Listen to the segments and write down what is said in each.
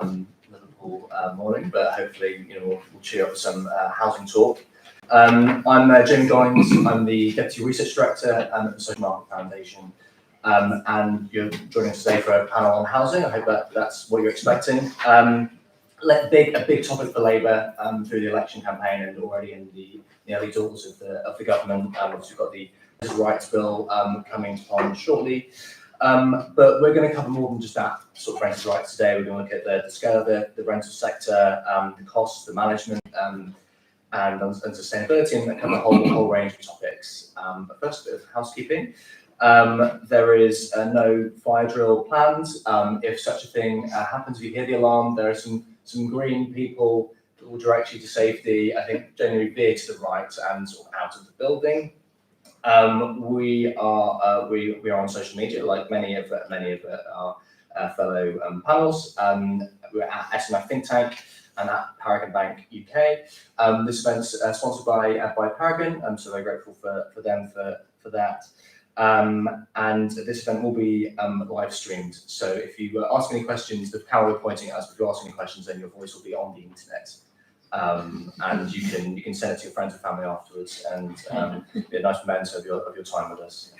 Liverpool morning, but hopefully we'll cheer up with some housing talk. I'm Jamie Gollings. I'm the Deputy Research Director at the Social Market Foundation, and you're joining us today for a panel on housing. I hope that's what you're expecting. A big topic for Labour through the election campaign and already in the early doors of the government. Obviously, we've got the rights bill coming on shortly. But we're going to cover more than just that sort of rental rights today. We're going to look at the scale of the rental sector, the costs, the management, and sustainability, and cover a whole range of topics. But first, a bit of housekeeping. There is no fire drill planned. If such a thing happens, if you hear the alarm, there are some green people that will direct you to safety. I think generally veer to the right and sort of out of the building. We are on social media, like many of our fellow panels. We're at SMF Think Tank and at Paragon Bank UK. This event's sponsored by Paragon, so very grateful for them for that. And this event will be live streamed. So if you ask any questions, the camera will be pointing at us. If you ask any questions, then your voice will be on the internet. And you can send it to your friends and family afterwards, and be a nice memento of your time with us.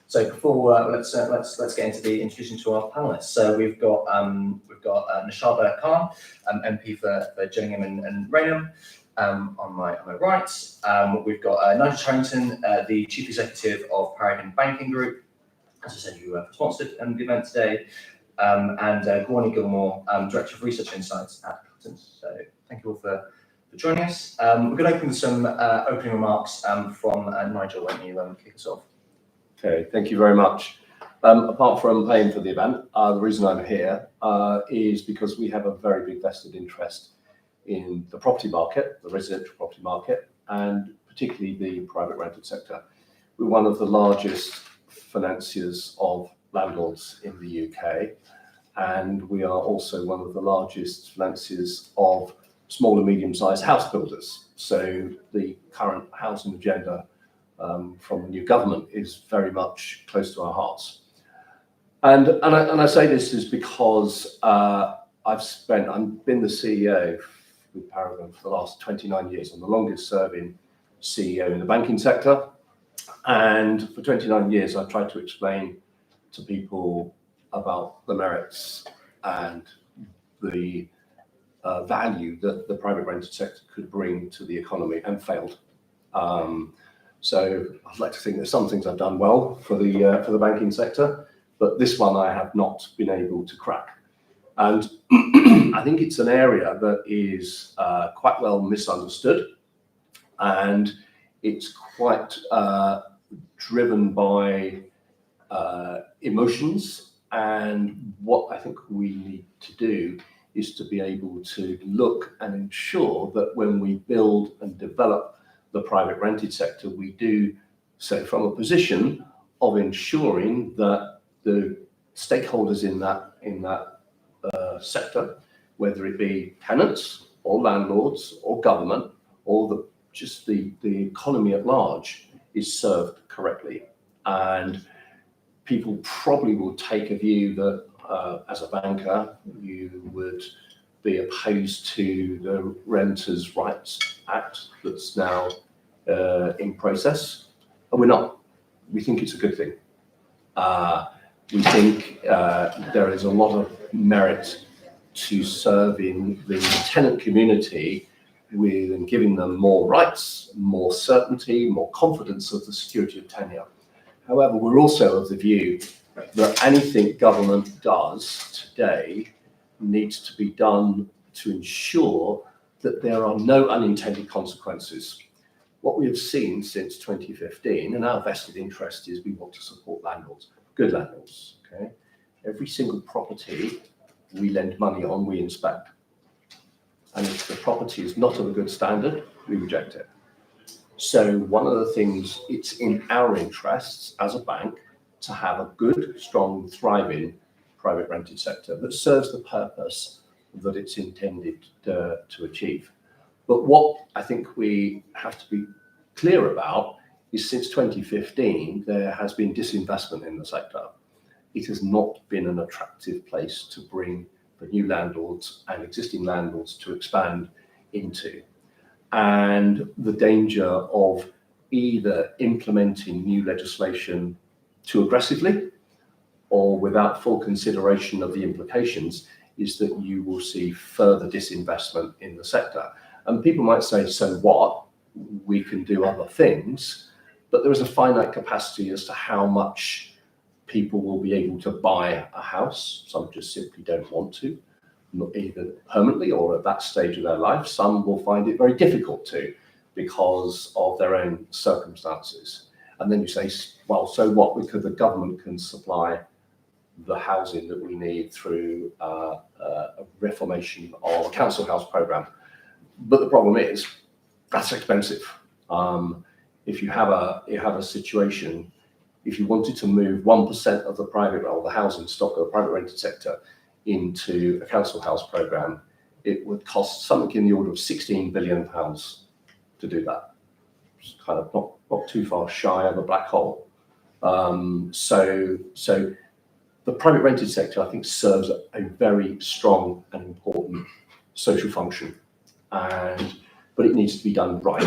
So before let's get into the introduction to our panelists. So we've got Naushabah Khan, MP for Gillingham and Rainham, on my right. We've got Nigel Terrington, the Chief Executive of Paragon Banking Group. As I said, you sponsored the event today, and Gráinne Gilmore, Director of Research Insights at Cluttons. So thank you all for joining us. We're going to open with some opening remarks from Nigel. Why don't you kick us off? Okay, thank you very much. Apart from paying for the event, the reason I'm here is because we have a very big vested interest in the property market, the residential property market, and particularly the private rented sector. We're one of the largest financiers of landlords in the UK, and we are also one of the largest financiers of small and medium-sized house builders. So the current housing agenda from the new government is very much close to our hearts. And I say this is because I've been the CEO with Paragon for the last 29 years. I'm the longest serving CEO in the banking sector. And for 29 years, I've tried to explain to people about the merits and the value that the private rented sector could bring to the economy, and failed. So I'd like to think there's some things I've done well for the banking sector, but this one I have not been able to crack. And I think it's an area that is quite well misunderstood, and it's quite driven by emotions. And what I think we need to do is to be able to look and ensure that when we build and develop the private rented sector, we do so from a position of ensuring that the stakeholders in that sector, whether it be tenants or landlords or government or just the economy at large, is served correctly. And people probably will take a view that as a banker you would be opposed to the Renters' Rights Act that's now in process, and we're not. We think it's a good thing. We think there is a lot of merit to serving the tenant community and giving them more rights, more certainty, more confidence of the security of tenure. However, we're also of the view that anything government does today needs to be done to ensure that there are no unintended consequences. What we have seen since 2015, and our vested interest is we want to support landlords, good landlords. Okay, every single property we lend money on, we inspect, and if the property is not of a good standard, we reject it. So one of the things, it's in our interests as a bank to have a good, strong, thriving private rented sector that serves the purpose that it's intended to achieve. But what I think we have to be clear about is since 2015, there has been disinvestment in the sector. it has not been an attractive place to bring the new landlords and existing landlords to expand into. And the danger of either implementing new legislation too aggressively or without full consideration of the implications is that you will see further disinvestment in the sector. And people might say, so what? We can do other things, but there is a finite capacity as to how much people will be able to buy a house. Some just simply don't want to, not either permanently or at that stage of their life. Some will find it very difficult to because of their own circumstances. And then you say, well, so what? Because the government can supply the housing that we need through a reformation of a council house programme. But the problem is, that's expensive. If you have a situation, if you wanted to move 1% of the private or the housing stock of the private rented sector into a council house programme, it would cost something in the order of £16 billion to do that. It's kind of not too far shy of a black hole. So the private rented sector, I think, serves a very strong and important social function, but it needs to be done right.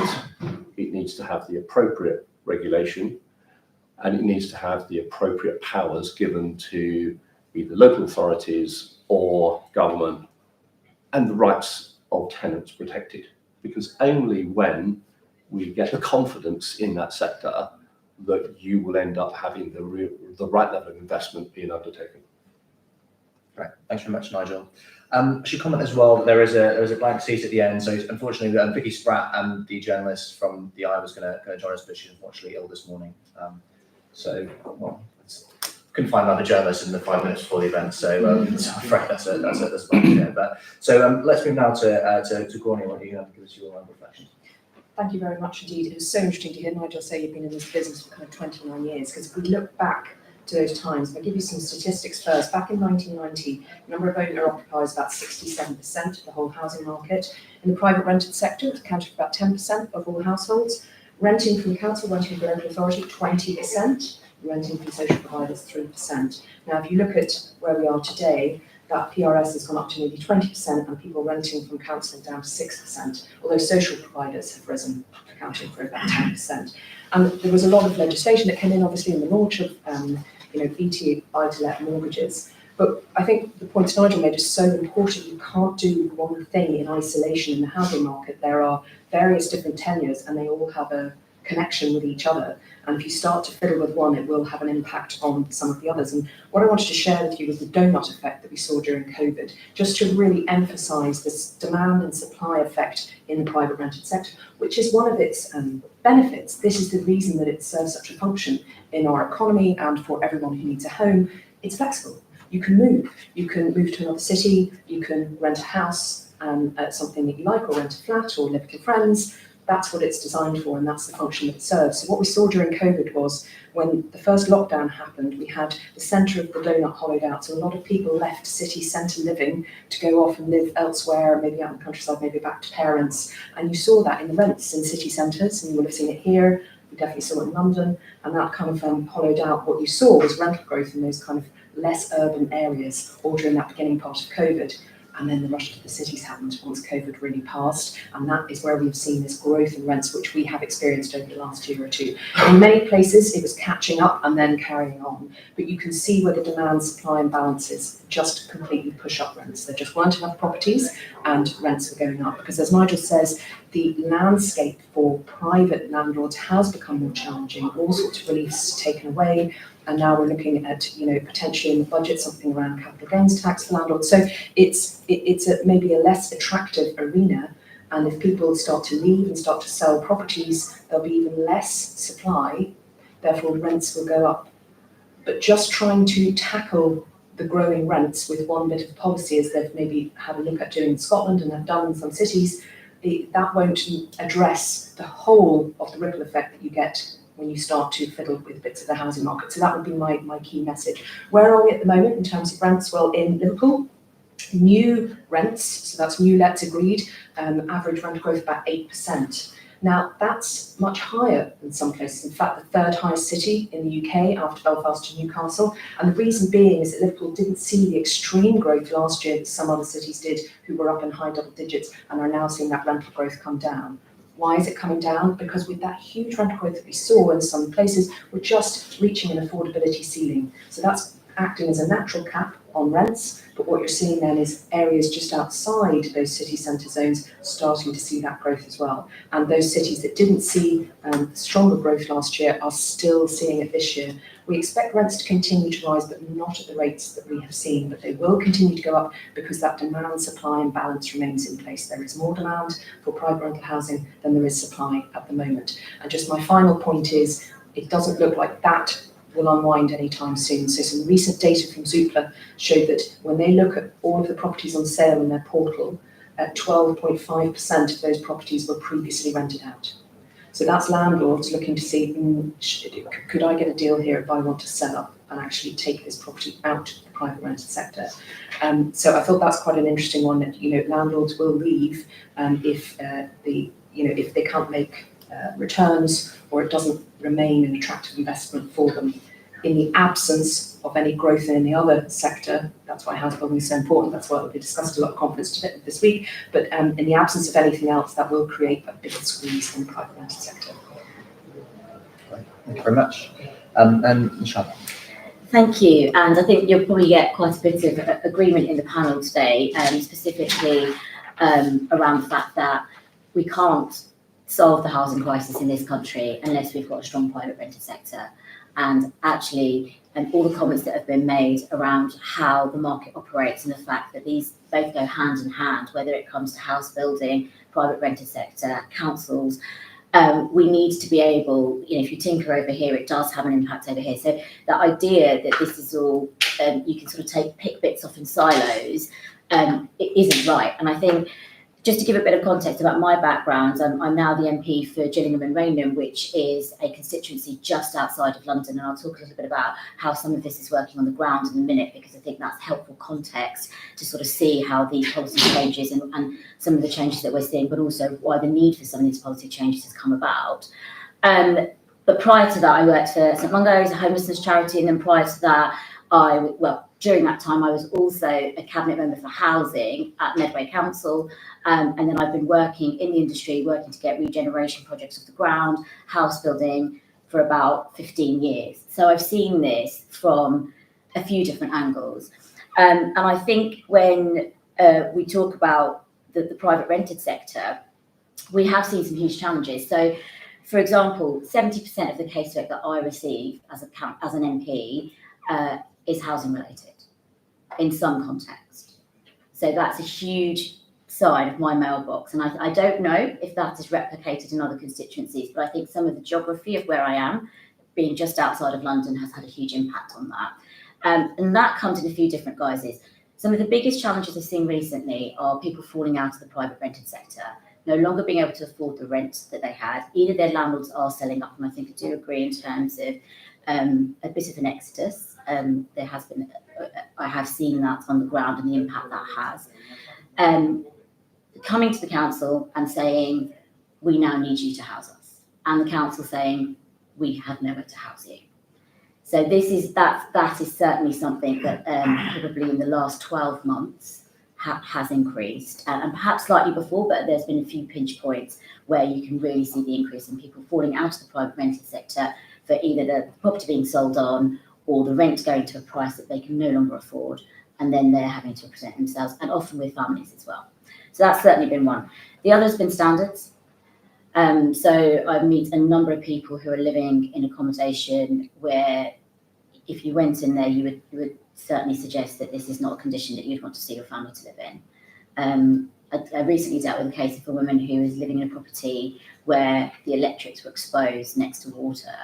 It needs to have the appropriate regulation, and it needs to have the appropriate powers given to either local authorities or government, and the rights of tenants protected. Because only when we get the confidence in that sector that you will end up having the right level of investment being undertaken. Right, thanks very much, Nigel. I should comment as well that there is a blank seat at the end. So unfortunately, Vicky Spratt, the journalist from the Eye, was going to join us, but she's unfortunately ill this morning. Couldn't find another journalist in the 5 minutes before the event. So I'm afraid that's a blank there. But so let's move now to Gráinne. What are you going to give us your reflections? Thank you very much indeed. It was so interesting to hear Nigel say you've been in this business for kind of 29 years, because if we look back to those times, I'll give you some statistics first. Back in 1990, the number of owner occupiers about 67% of the whole housing market. In the private rented sector, it accounted for about 10% of all households. Renting from council, renting from local authority, 20%. Renting from social providers, 3%. Now, if you look at where we are today, that PRS has gone up to nearly 20%, and people renting from council down to 6%, although social providers have risen, accounting for about 10%. And there was a lot of legislation that came in, obviously, in the launch of BT buy-to-let mortgages. But I think the point Nigel made is so important. You can't do one thing in isolation in the housing market. There are various different tenures, and they all have a connection with each other. And if you start to fiddle with one, it will have an impact on some of the others. And what I wanted to share with you was the donut effect that we saw during COVID, just to really emphasise this demand and supply effect in the private rented sector, which is one of its benefits. This is the reason that it serves such a function in our economy and for everyone who needs a home. It's flexible. You can move. You can move to another city. You can rent a house, something that you like, or rent a flat, or live with your friends. That's what it's designed for, and that's the function that it serves. So what we saw during COVID was when the first lockdown happened, we had the centre of the donut hollowed out. So a lot of people left city centre living to go off and live elsewhere, maybe out in the countryside, maybe back to parents. And you saw that in the rents in city centres, and you would have seen it here. We definitely saw it in London, and that kind of hollowed out. What you saw was rental growth in those kind of less urban areas, all during that beginning part of COVID. And then the rush to the cities happened once COVID really passed. And that is where we've seen this growth in rents, which we have experienced over the last year or two. In many places, it was catching up and then carrying on. But you can see where the demand, supply imbalances just completely push up rents. There just weren't enough properties and rents were going up. Because as Nigel says, the landscape for private landlords has become more challenging. All sorts of reliefs taken away. And now we're looking at, potentially in the budget, something around capital gains tax for landlords. So it's maybe a less attractive arena. And if people start to leave and start to sell properties, there'll be even less supply. Therefore, rents will go up. But just trying to tackle the growing rents with one bit of policy, as they've maybe had a look at doing in Scotland and have done in some cities, that won't address the whole of the ripple effect that you get when you start to fiddle with bits of the housing market. So that would be my key message. Where are we at the moment in terms of rents? Well, in Liverpool, new rents, so that's new lets agreed, average rent growth about 8%. Now, that's much higher than some places. In fact, the third highest city in the UK after Belfast and Newcastle. And the reason being is that Liverpool didn't see the extreme growth last year that some other cities did, who were up in high double digits and are now seeing that rental growth come down. Why is it coming down? Because with that huge rental growth that we saw in some places, we're just reaching an affordability ceiling. So that's acting as a natural cap on rents, but what you're seeing then is areas just outside those city centre zones starting to see that growth as well. And those cities that didn't see stronger growth last year are still seeing it this year. We expect rents to continue to rise, but not at the rates that we have seen, but they will continue to go up because that demand, supply and balance remains in place. There is more demand for private rental housing than there is supply at the moment. And just my final point is, it doesn't look like that will unwind anytime soon. So some recent data from Zoopla showed that when they look at all of the properties on sale in their portal, 12.5% of those properties were previously rented out. So that's landlords looking to see, could I get a deal here if I want to sell up and actually take this property out of the private rented sector? So I thought that's quite an interesting one, that, landlords will leave if they can't make returns, or it doesn't remain an attractive investment for them. In the absence of any growth in any other sector, that's why house building is so important, that's why we discussed a lot of conference this week, but in the absence of anything else, that will create a bit of squeeze in the private rented sector. Great. Thank you very much. And Naushabah. Thank you, and I think you'll probably get quite a bit of agreement in the panel today, specifically around the fact that we can't solve the housing crisis in this country unless we've got a strong private rented sector. And actually, all the comments that have been made around how the market operates and the fact that these both go hand in hand, whether it comes to house building, private rented sector, councils, we need to be able, if you tinker over here, it does have an impact over here. So the idea that this is all, you can sort of pick bits off in silos, it isn't right. And I think, just to give a bit of context about my background, I'm now the MP for Gillingham and Rainham, which is a constituency just outside of London, and I'll talk a little bit about how some of this is working on the ground in a minute, because I think that's helpful context to sort of see how these policy changes and some of the changes that we're seeing, but also why the need for some of these policy changes has come about. But prior to that, I worked for St Mungo's, a homelessness charity, and then prior to that, during that time, I was also a cabinet member for housing at Medway Council, and then I've been working in the industry, working to get regeneration projects off the ground, house building for about 15 years. So I've seen this from a few different angles. And I think when we talk about the private rented sector, we have seen some huge challenges. So, for example, 70% of the casework that I receive as an MP is housing related in some context. So that's a huge side of my mailbox. And I don't know if that is replicated in other constituencies, but I think some of the geography of where I am, being just outside of London, has had a huge impact on that. And that comes in a few different guises. Some of the biggest challenges I've seen recently are people falling out of the private rented sector, no longer being able to afford the rent that they had. Either their landlords are selling up, and I think I do agree in terms of a bit of an exodus. There has been, I have seen that on the ground and the impact that has. Coming to the council and saying, we now need you to house us. And the council saying, we have nowhere to house you. So that is certainly something that probably in the last 12 months has increased, and perhaps slightly before, but there's been a few pinch points where you can really see the increase in people falling out of the private rented sector for either the property being sold on or the rent going to a price that they can no longer afford, and then they're having to represent themselves, and often with families as well. So that's certainly been one. The other has been standards. So I meet a number of people who are living in accommodation where if you went in there, you would certainly suggest that this is not a condition that you'd want to see your family to live in. I recently dealt with a case of a woman who was living in a property where the electrics were exposed next to water.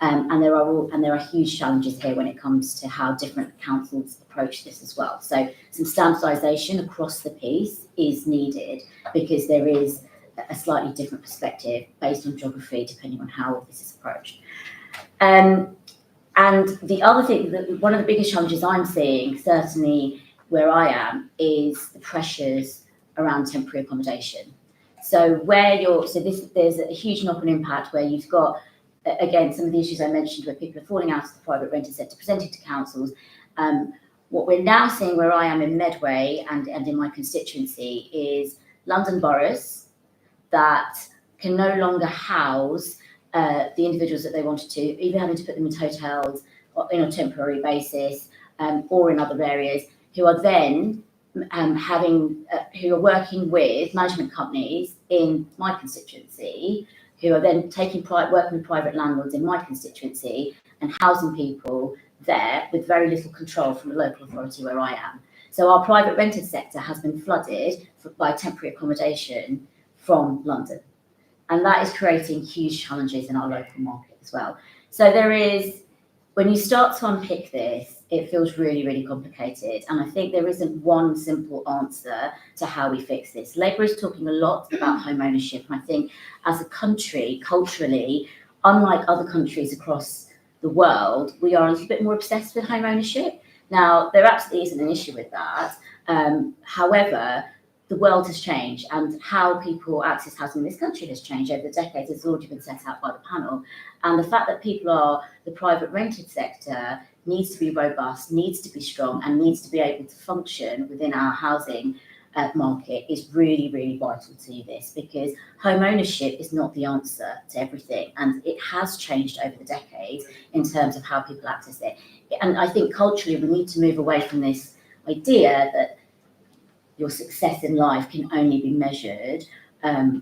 And there are huge challenges here when it comes to how different councils approach this as well. So some standardisation across the piece is needed, because there is a slightly different perspective based on geography, depending on how this is approached. And the other thing, one of the biggest challenges I'm seeing, certainly where I am, is the pressures around temporary accommodation. So there's a huge knock-on impact where you've got, again, some of the issues I mentioned where people are falling out of the private rented sector, presenting to councils. What we're now seeing where I am in Medway and in my constituency is London boroughs that can no longer house the individuals that they wanted to, either having to put them in hotels or in a temporary basis or in other areas, who are then who are working with management companies in my constituency, who are then working with private landlords in my constituency and housing people there with very little control from the local authority where I am. So our private rented sector has been flooded by temporary accommodation from London. And that is creating huge challenges in our local market as well. So when you start to unpick this, it feels really, really complicated. And I think there isn't one simple answer to how we fix this. Labour is talking a lot about home ownership. And I think as a country, culturally, unlike other countries across the world, we are a little bit more obsessed with home ownership. Now, there absolutely isn't an issue with that. However, the world has changed and how people access housing in this country has changed over the decades. It's already been set out by the panel. And the fact that the private rented sector needs to be robust, needs to be strong, and needs to be able to function within our housing market is really, really vital to this, because home ownership is not the answer to everything. And it has changed over the decades in terms of how people access it. And I think culturally we need to move away from this idea that your success in life can only be measured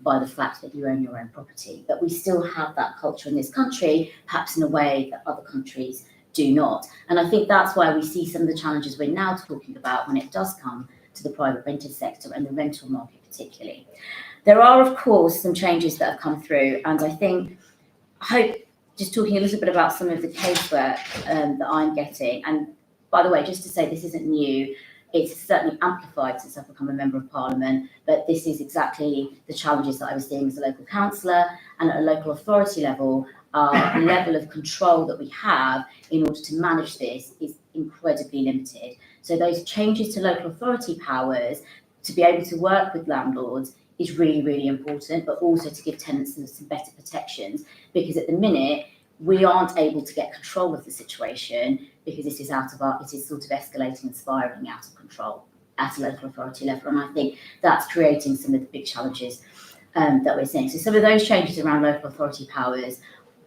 by the fact that you own your own property. But we still have that culture in this country, perhaps in a way that other countries do not. And I think that's why we see some of the challenges we're now talking about when it does come to the private rented sector and the rental market particularly. There are, of course, some changes that have come through, and I hope just talking a little bit about some of the casework that I'm getting. And by the way, just to say, this isn't new. It's certainly amplified since I've become a Member of Parliament, but this is exactly the challenges that I was seeing as a local councillor, and at a local authority level, the level of control that we have in order to manage this is incredibly limited. So those changes to local authority powers to be able to work with landlords is really, really important, but also to give tenants some better protections, because at the minute, we aren't able to get control of the situation because it is sort of escalating and spiralling out of control at a local authority level. And I think that's creating some of the big challenges that we're seeing. So some of those changes around local authority powers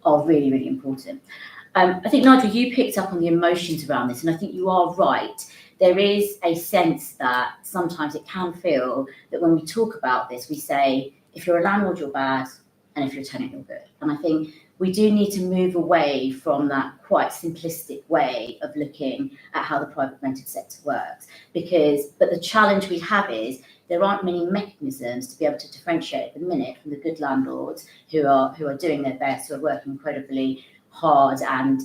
are really, really important. I think, Nigel, you picked up on the emotions around this, and I think you are right. There is a sense that sometimes it can feel that when we talk about this, we say, if you're a landlord, you're bad, and if you're a tenant, you're good. And I think we do need to move away from that quite simplistic way of looking at how the private rented sector works. But the challenge we have is there aren't many mechanisms to be able to differentiate at the minute from the good landlords who are doing their best, who are working incredibly hard and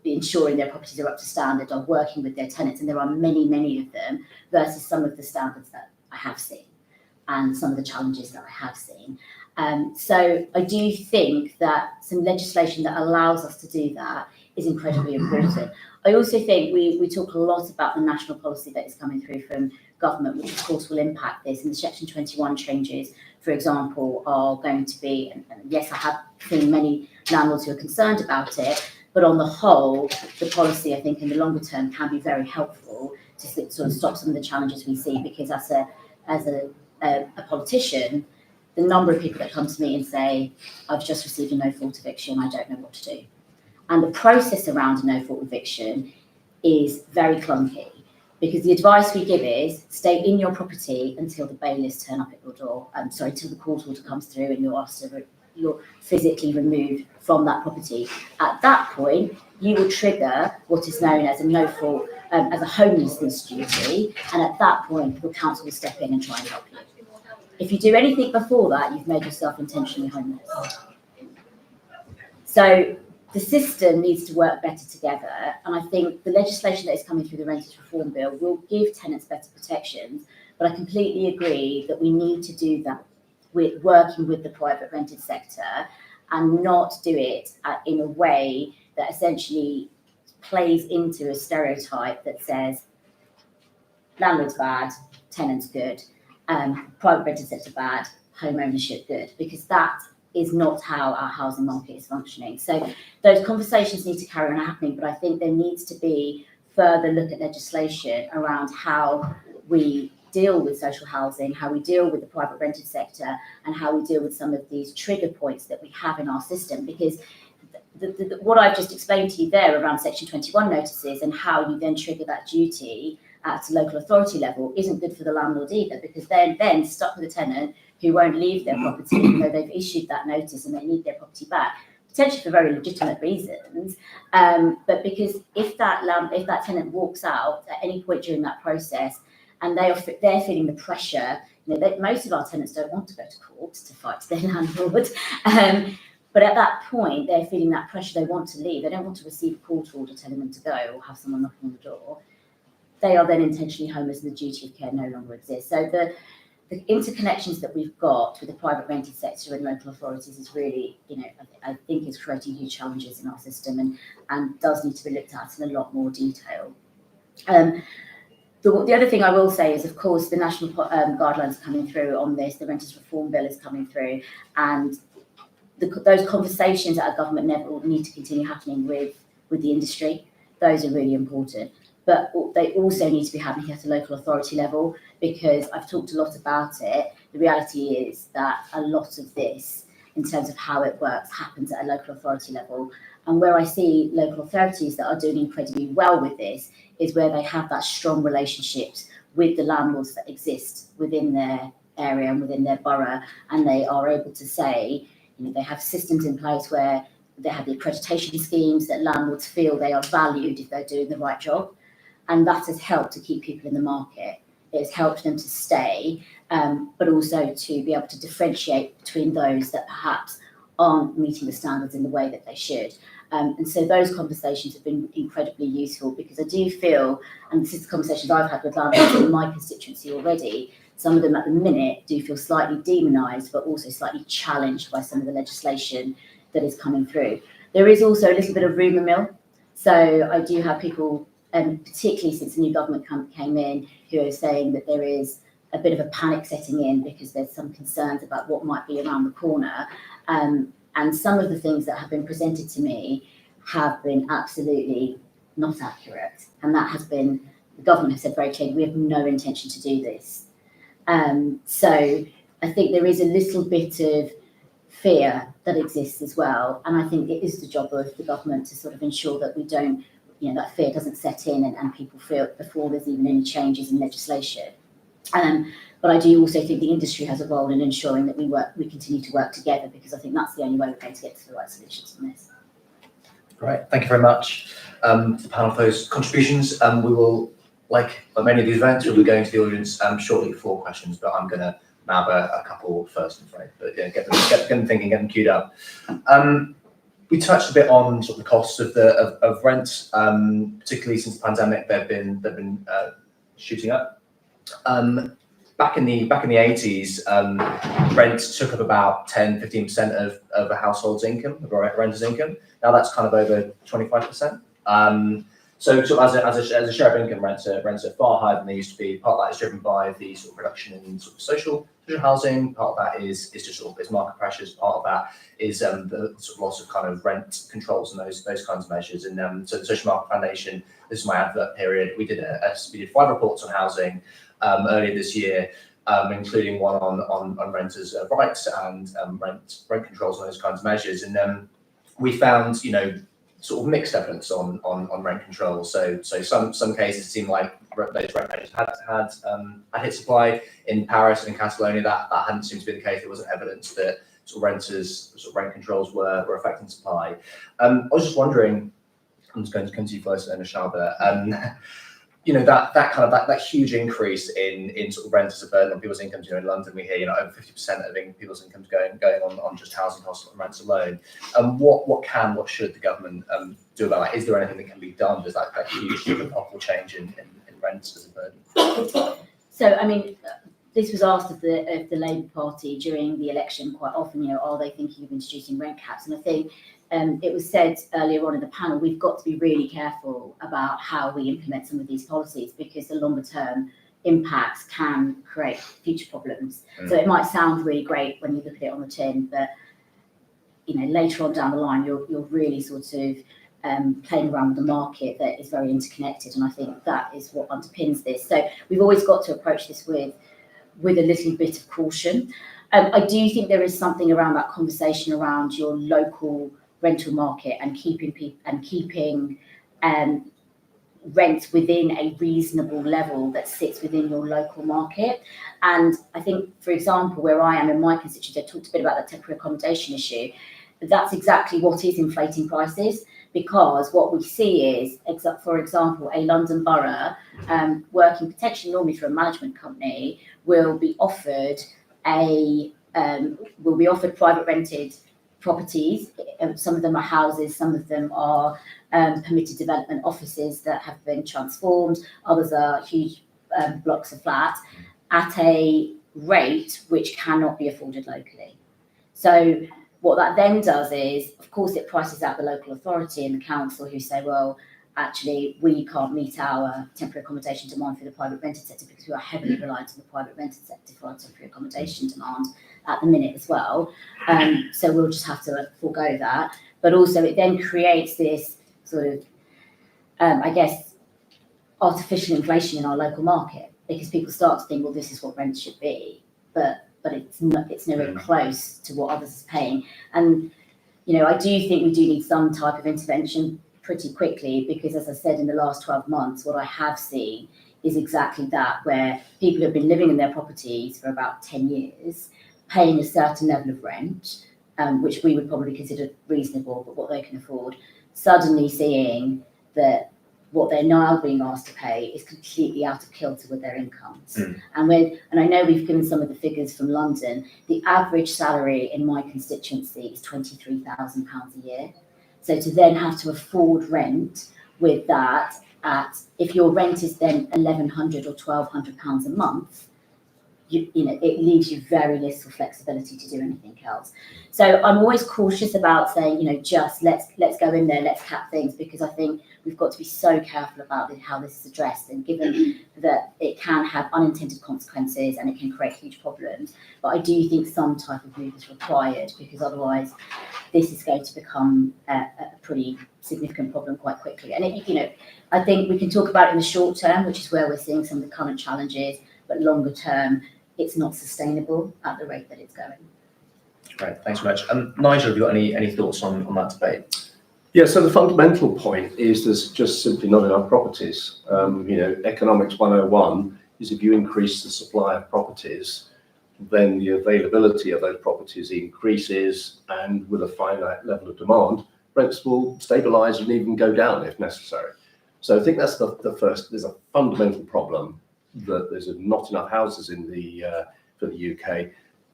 ensuring their properties are up to standard, are working with their tenants, and there are many, many of them, versus some of the standards that I have seen and some of the challenges that I have seen. So I do think that some legislation that allows us to do that is incredibly important. I also think we talk a lot about the national policy that is coming through from government, which of course will impact this. And the Section 21 changes, for example, are going to be, and yes, I have seen many landlords who are concerned about it, but on the whole, the policy, I think, in the longer term can be very helpful to sort of stop some of the challenges we see, because as a politician, the number of people that come to me and say, I've just received a no-fault eviction, I don't know what to do. And the process around a no-fault eviction is very clunky, because the advice we give is stay in your property until the bailiffs turn up at your door, till the court order comes through and you're physically removed from that property. At that point, you will trigger what is known as a no-fault, as a homelessness duty, and at that point, the council will step in and try and help you. If you do anything before that, you've made yourself intentionally homeless. So the system needs to work better together, and I think the legislation that is coming through the Renters Reform Bill will give tenants better protections, but I completely agree that we need to do that with working with the private rented sector and not do it in a way that essentially plays into a stereotype that says landlord's bad, tenant's good, private rented sector bad, home ownership good, because that is not how our housing market is functioning. So those conversations need to carry on happening, but I think there needs to be further look at legislation around how we deal with social housing, how we deal with the private rented sector, and how we deal with some of these trigger points that we have in our system. Because what I've just explained to you there around Section 21 notices and how you then trigger that duty at a local authority level isn't good for the landlord either, because they're then stuck with a tenant who won't leave their property even though they've issued that notice and they need their property back, potentially for very legitimate reasons. But because if that tenant walks out at any point during that process and they're feeling the pressure, most of our tenants don't want to go to court to fight their landlord. But at that point, they're feeling that pressure, they want to leave, they don't want to receive a court order telling them to go or have someone knocking on the door. They are then intentionally homeless and the duty of care no longer exists. So the interconnections that we've got with the private rented sector and local authorities is really, I think is creating huge challenges in our system and does need to be looked at in a lot more detail. The other thing I will say is, of course, the national guidelines are coming through on this, the Renters Reform Bill is coming through, and those conversations at a government level need to continue happening with the industry. Those are really important. But they also need to be happening at a local authority level, because I've talked a lot about it. The reality is that a lot of this, in terms of how it works, happens at a local authority level. And where I see local authorities that are doing incredibly well with this is where they have that strong relationships with the landlords that exist within their area and within their borough. And they are able to say, they have systems in place where they have the accreditation schemes that landlords feel they are valued if they're doing the right job. And that has helped to keep people in the market. It has helped them to stay, but also to be able to differentiate between those that perhaps aren't meeting the standards in the way that they should. And so those conversations have been incredibly useful, because I do feel, and this is the conversations I've had with landlords in my constituency already, some of them at the minute do feel slightly demonised, but also slightly challenged by some of the legislation that is coming through. There is also a little bit of rumour mill. So I do have people, particularly since the new government came in, who are saying that there is a bit of a panic setting in because there's some concerns about what might be around the corner. And some of the things that have been presented to me have been absolutely not accurate. And that has been, the government has said very clearly, we have no intention to do this. So I think there is a little bit of fear that exists as well. And I think it is the job of the government to sort of ensure that we don't, that fear doesn't set in and people feel it before there's even any changes in legislation. But I do also think the industry has a role in ensuring that we continue to work together, because I think that's the only way we're going to get to the right solutions on this. Great, thank you very much to the panel for those contributions. We will, like many of these events, we'll be going to the audience shortly for questions, but I'm going to nab a couple first, I'm afraid. But yeah, get them thinking, get them queued up. We touched a bit on sort of the costs of rent, particularly since the pandemic. They've been shooting up. Back in the 80s, rent took up about 10-15% of a household's income, of a renter's income. Now that's kind of over 25%. So sort of as a share of income, rents are far higher than they used to be. Part of that is driven by the sort of reduction in sort of social housing. Part of that is just sort of market pressures. Part of that is the sort of loss of kind of rent controls and those kinds of measures. And so the Social Market Foundation, this is my advert period. We did 5 reports on housing earlier this year, including one on renters' rights and rent controls and those kinds of measures. And we found, sort of mixed evidence on rent control. So some cases seem like those rent measures had hit supply. In Paris and in Catalonia, that hadn't seemed to be the case. There wasn't evidence that sort of renters' sort of rent controls were affecting supply. I was just wondering, I'm just going to come to you first, Naushabah. That huge increase in sort of rent as a burden on people's incomes. In London, we hear over 50% of people's incomes going on just housing costs and rents alone. What should the government do about that? Is there anything that can be done? Does that huge awful change in rents as a burden? So, I mean, this was asked of the Labour Party during the election quite often. Are they thinking of introducing rent caps? And I think it was said earlier on in the panel, we've got to be really careful about how we implement some of these policies, because the longer term impacts can create future problems. So it might sound really great when you look at it on the tin, but later on down the line, you're really sort of playing around with the market that is very interconnected, and I think that is what underpins this. So we've always got to approach this with a little bit of caution. I do think there is something around that conversation around your local rental market and keeping rents within a reasonable level that sits within your local market. And I think, for example, where I am in my constituency, I talked a bit about the temporary accommodation issue. That's exactly what is inflating prices, because what we see is, for example, a London borough working potentially normally through a management company will be offered private rented properties. Some of them are houses, some of them are permitted development offices that have been transformed, others are huge blocks of flats at a rate which cannot be afforded locally. So what that then does is, of course, it prices out the local authority and the council, who say, well, actually, we can't meet our temporary accommodation demand for the private rented sector because we are heavily reliant on the private rented sector for our temporary accommodation demand at the minute as well. So we'll just have to forego that. But also it then creates this sort of, artificial inflation in our local market, because people start to think, well, this is what rent should be, but it's nowhere close to what others are paying. And, I do think we do need some type of intervention pretty quickly, because, as I said, in the last 12 months, what I have seen is exactly that, where people have been living in their properties for about 10 years, paying a certain level of rent, which we would probably consider reasonable, but what they can afford, suddenly seeing that what they're now being asked to pay is completely out of kilter with their incomes. And I know we've given some of the figures from London, the average salary in my constituency is £23,000 a year. So to then have to afford rent with that, if your rent is then £1,100 or £1,200 a month, it leaves you very little flexibility to do anything else. So I'm always cautious about saying, just let's go in there, let's cap things, because I think we've got to be so careful about how this is addressed, and given that it can have unintended consequences and it can create huge problems. But I do think some type of move is required, because otherwise this is going to become a pretty significant problem quite quickly. And I think we can talk about it in the short term, which is where we're seeing some of the current challenges, but longer term, it's not sustainable at the rate that it's going. Great, thanks very much. Nigel, have you got any thoughts on that debate? Yeah, so the fundamental point is there's just simply not enough properties. Economics 101 is, if you increase the supply of properties, then the availability of those properties increases, and with a finite level of demand, rents will stabilise and even go down if necessary. So I think that's the first. There's a fundamental problem that there's not enough houses in for the UK,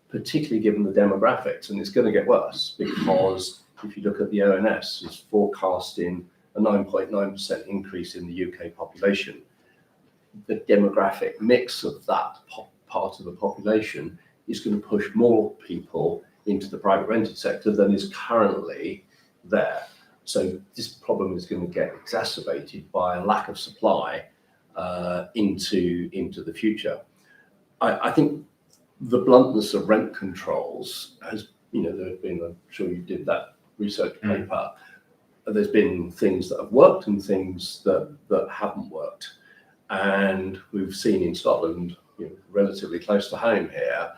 particularly given the demographics, and it's going to get worse, because if you look at the ONS, it's forecasting a 9.9% increase in the UK population. The demographic mix of that part of the population is going to push more people into the private rented sector than is currently there. So this problem is going to get exacerbated by a lack of supply into the future. I think the bluntness of rent controls has, there have been, I'm sure you did that research paper, there's been things that have worked and things that haven't worked. And we've seen in Scotland, relatively close to home here,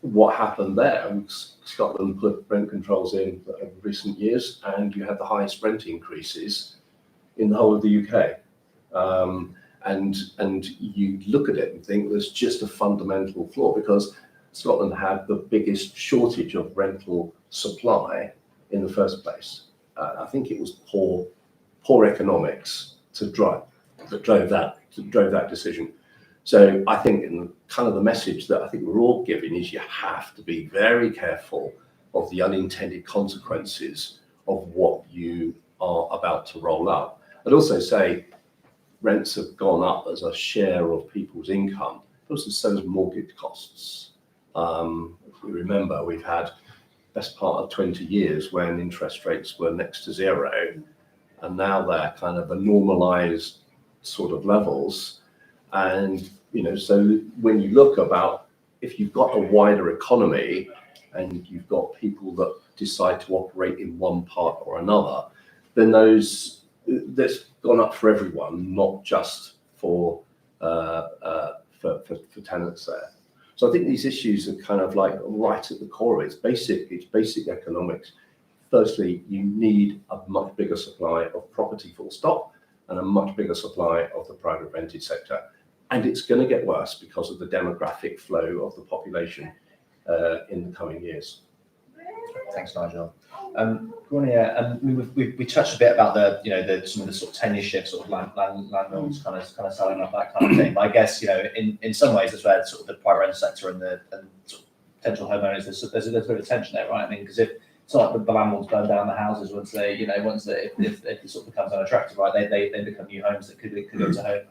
what happened there. Scotland put rent controls in recent years, and you had the highest rent increases in the whole of the UK. And you look at it and think there's just a fundamental flaw, because Scotland had the biggest shortage of rental supply in the first place. I think it was poor economics that drove that decision. So I think in kind of the message that I think we're all giving is, you have to be very careful of the unintended consequences of what you are about to roll out. I'd also say rents have gone up as a share of people's income, but also so has mortgage costs. If we remember, we've had best part of 20 years when interest rates were next to zero, and now they're kind of a normalized sort of levels. And, so when you look about, if you've got a wider economy and you've got people that decide to operate in one part or another, then that's gone up for everyone, not just for tenants there. So I think these issues are kind of like right at the core. It's basic economics. Firstly, you need a much bigger supply of property full stop and a much bigger supply of the private rented sector. And it's going to get worse because of the demographic flow of the population in the coming years. Thanks, Nigel. Gráinne, we touched a bit about some of the sort of tenure shifts, sort of landlords kind of selling up, that kind of thing. But I guess in some ways that's where sort of the private rent sector and sort of potential homeowners, there's a bit of tension there, right? I mean, because if it's not like the landlords burn down the houses once if it sort of becomes unattractive, right? They become new homes that could go to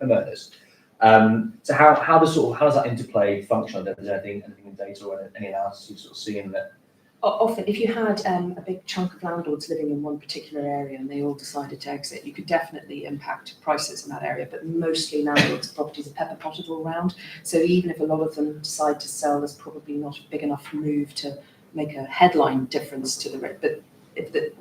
homeowners. So how does that interplay function? Is there anything in data or any analysis you've sort of seen that? Often, if you had a big chunk of landlords living in one particular area and they all decided to exit, you could definitely impact prices in that area. But mostly landlords' properties are pepper potted all around. So even if a lot of them decide to sell, there's probably not a big enough move to make a headline difference to the rent. But if the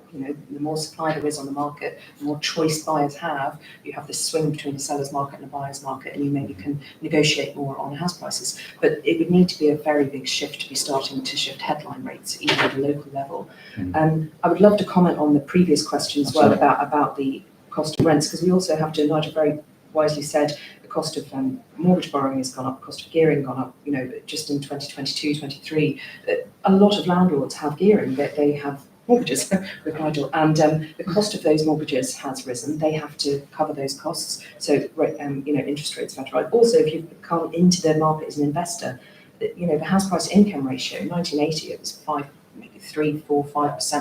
more supply there is on the market, the more choice buyers have, you have this swing between the seller's market and the buyer's market, and you maybe can negotiate more on house prices. But it would need to be a very big shift to be starting to shift headline rates, even at a local level. I would love to comment on the previous question as well about the cost of rents, because we also have to, Nigel very wisely said, the cost of mortgage borrowing has gone up, the cost of gearing gone up, just in 2022, 23. A lot of landlords have gearing, they have mortgages with Nigel, and the cost of those mortgages has risen. They have to cover those costs, so interest rates matter. Also, if you come into the market as an investor, the house price income ratio in 1980 it was 5%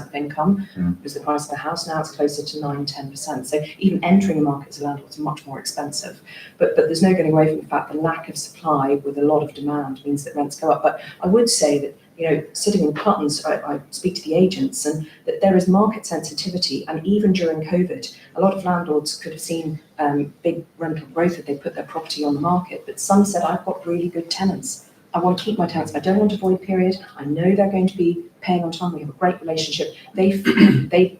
of income was the price of the house. Now it's closer to 9-10%. So even entering a market as a landlord is much more expensive. But there's no getting away from the fact the lack of supply with a lot of demand means that rents go up. But I would say that sitting in Cluttons, I speak to the agents, and that there is market sensitivity. And even during COVID, a lot of landlords could have seen big rental growth if they put their property on the market. But some said, I've got really good tenants. I want to keep my tenants. I don't want a void period. I know they're going to be paying on time. We have a great relationship. They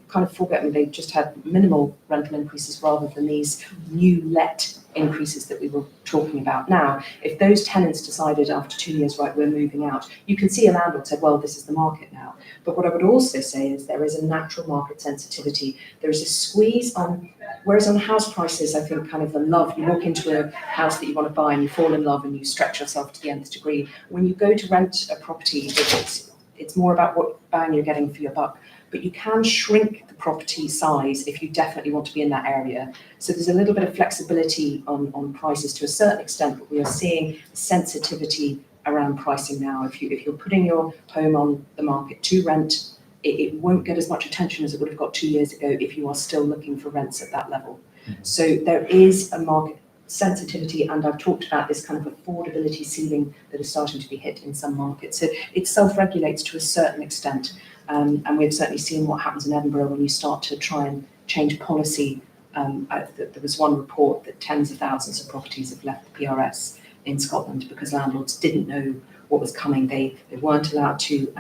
kind of forget me. They just had minimal rental increases rather than these new let increases that we were talking about. Now, if those tenants decided after 2 years, right, we're moving out, you can see a landlord said, well, this is the market now. But what I would also say is there is a natural market sensitivity. There is a squeeze on, whereas on house prices, I think kind of the love, you walk into a house that you want to buy and you fall in love and you stretch yourself to the nth degree. When you go to rent a property, it's more about what bang you're getting for your buck. But you can shrink the property size if you definitely want to be in that area. So there's a little bit of flexibility on prices to a certain extent, but we are seeing sensitivity around pricing now. If you're putting your home on the market to rent, it won't get as much attention as it would have got 2 years ago if you are still looking for rents at that level. So there is a market sensitivity, and I've talked about this kind of affordability ceiling that is starting to be hit in some markets. So it self-regulates to a certain extent. And we've certainly seen what happens in Edinburgh when you start to try and change policy. There was one report that tens of thousands of properties have left the PRS in Scotland because landlords didn't know what was coming. They weren't allowed to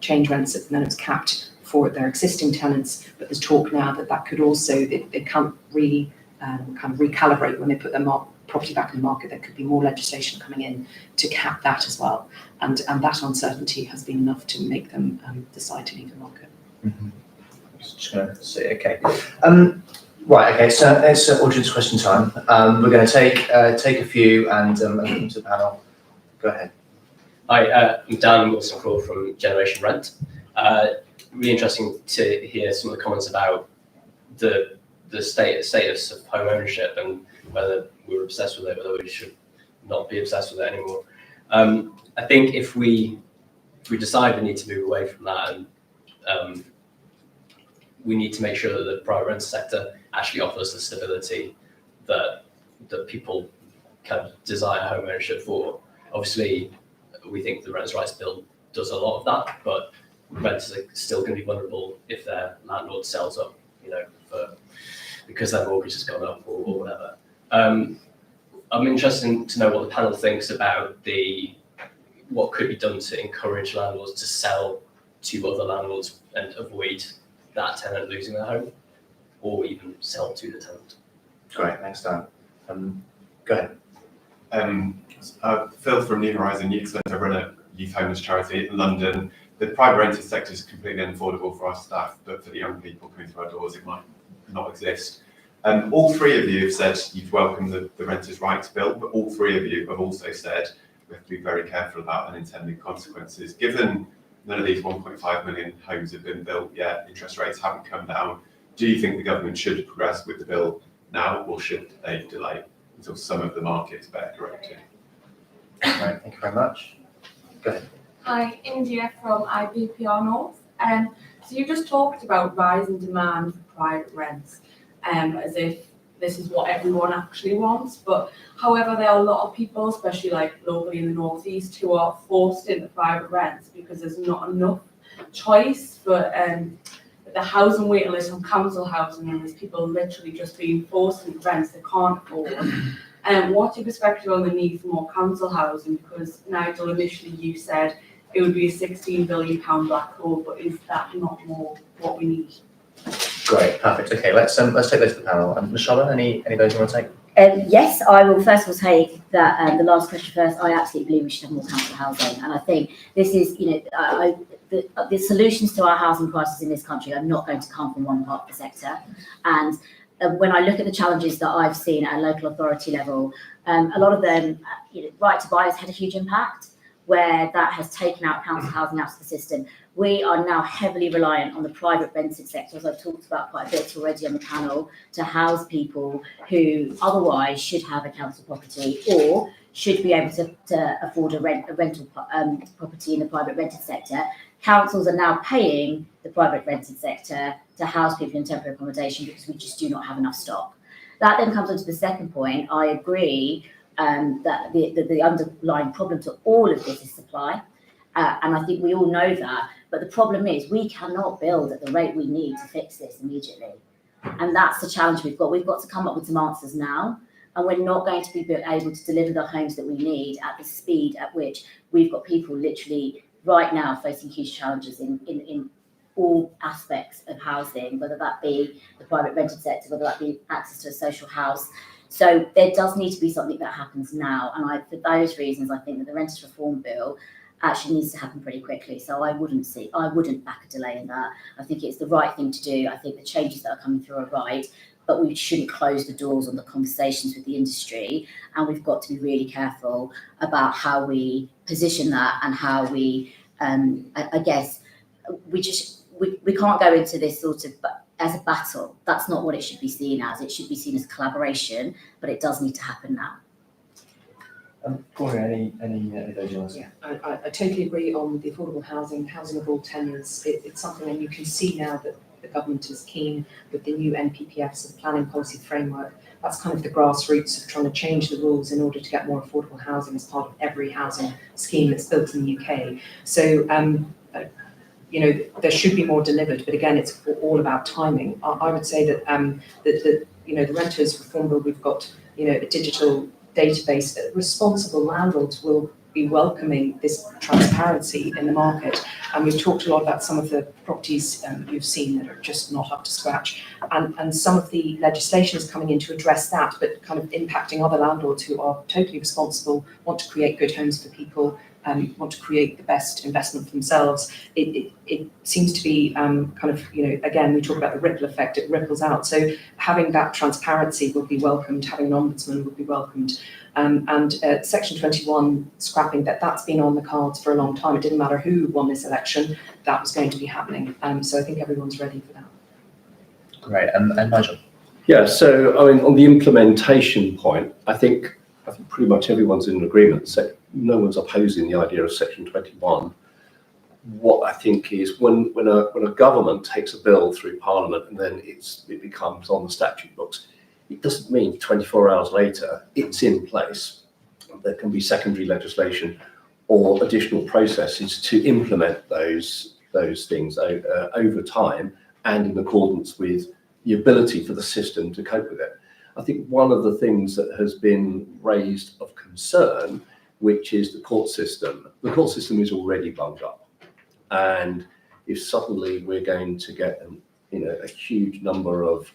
change rents, and then it was capped for their existing tenants. But there's talk now that could also, they can't really kind of recalibrate when they put their property back in the market. There could be more legislation coming in to cap that as well. And that uncertainty has been enough to make them decide to leave the market. Just going to see, okay. Right, okay, so it's audience question time. We're going to take a few and open to the panel. Go ahead. Hi, I'm Dan Wilson-Crawl from Generation Rent. Really interesting to hear some of the comments about the status of home ownership and whether we're obsessed with it, whether we should not be obsessed with it anymore. I think if we decide we need to move away from that, and we need to make sure that the private rental sector actually offers the stability that people kind of desire home ownership for. Obviously, we think the Renters' Rights Bill does a lot of that, but renters are still going to be vulnerable if their landlord sells up, because their mortgage has gone up or whatever. I'm interested to know what the panel thinks about what could be done to encourage landlords to sell to other landlords and avoid that tenant losing their home, or even sell to the tenant. Great, thanks, Dan. Go ahead. Phil from New Horizon Youth Centre, run a youth homeless charity in London. The private rented sector is completely unaffordable for our staff, but for the young people coming through our doors, it might not exist. All three of you have said you'd welcome the renters' right to build, but all three of you have also said we have to be very careful about unintended consequences. Given none of these 1.5 million homes have been built yet, interest rates haven't come down, do you think the government should progress with the bill now, or should they delay until some of the market is better corrected? Right, thank you very much. Go ahead. Hi, India from IBPR North. So you just talked about rising demand for private rents, as if this is what everyone actually wants. But however, there are a lot of people, especially like locally in the northeast, who are forced into private rents because there's not enough choice for the housing waiting list on council housing, and there's people literally just being forced into rents they can't afford. What's your perspective on the need for more council housing? Because Nigel, initially you said it would be a £16 billion black hole, but is that not more what we need? Great, perfect. Okay, let's take those to the panel. Naushabah, any of those you want to take? Yes, I will first of all take that the last question first. I absolutely believe we should have more council housing, and I think this is, the solutions to our housing crisis in this country are not going to come from one part of the sector. And when I look at the challenges that I've seen at a local authority level, a lot of them, right to buy has had a huge impact, where that has taken out council housing out of the system. We are now heavily reliant on the private rented sector, as I've talked about quite a bit already on the panel, to house people who otherwise should have a council property or should be able to afford a rental property in the private rented sector. Councils are now paying the private rented sector to house people in temporary accommodation because we just do not have enough stock. That then comes on to the second point. I agree that the underlying problem to all of this is supply. And I think we all know that. But the problem is we cannot build at the rate we need to fix this immediately. And that's the challenge we've got. We've got to come up with some answers now. And we're not going to be able to deliver the homes that we need at the speed at which we've got people literally right now facing huge challenges in all aspects of housing, whether that be the private rented sector, whether that be access to a social house. So there does need to be something that happens now. And for those reasons, I think that the Renters Reform Bill actually needs to happen pretty quickly. So I wouldn't back a delay in that. I think it's the right thing to do. I think the changes that are coming through are right, but we shouldn't close the doors on the conversations with the industry. And we've got to be really careful about how we position that and how we, I guess, we can't go into this sort of as a battle. That's not what it should be seen as. It should be seen as collaboration, but it does need to happen now. Gráinne, any of those you want to say? Yeah, I totally agree on the affordable housing of all tenures. It's something, and you can see now that the government is keen with the new NPPF, so the planning policy framework. That's kind of the grassroots of trying to change the rules in order to get more affordable housing as part of every housing scheme that's built in the UK. So, there should be more delivered, but again, it's all about timing. I would say that the Renters Reform Bill, we've got a digital database. Responsible landlords will be welcoming this transparency in the market, and we've talked a lot about some of the properties you've seen that are just not up to scratch, and some of the legislation is coming in to address that, but kind of impacting other landlords who are totally responsible, want to create good homes for people, want to create the best investment for themselves. It seems to be again, we talk about the ripple effect, it ripples out. So having that transparency would be welcomed, having an ombudsman would be welcomed. And Section 21 scrapping, that's been on the cards for a long time. It didn't matter who won this election, that was going to be happening. So I think everyone's ready for that. Great, and Nigel? Yeah, so I mean, on the implementation point, I think pretty much everyone's in agreement. So no one's opposing the idea of Section 21. What I think is when a government takes a bill through Parliament and then it becomes on the statute books, it doesn't mean 24 hours later it's in place. There can be secondary legislation or additional processes to implement those things over time and in accordance with the ability for the system to cope with it. I think one of the things that has been raised of concern, which is the court system. The court system is already bunged up, and if suddenly we're going to get a huge number of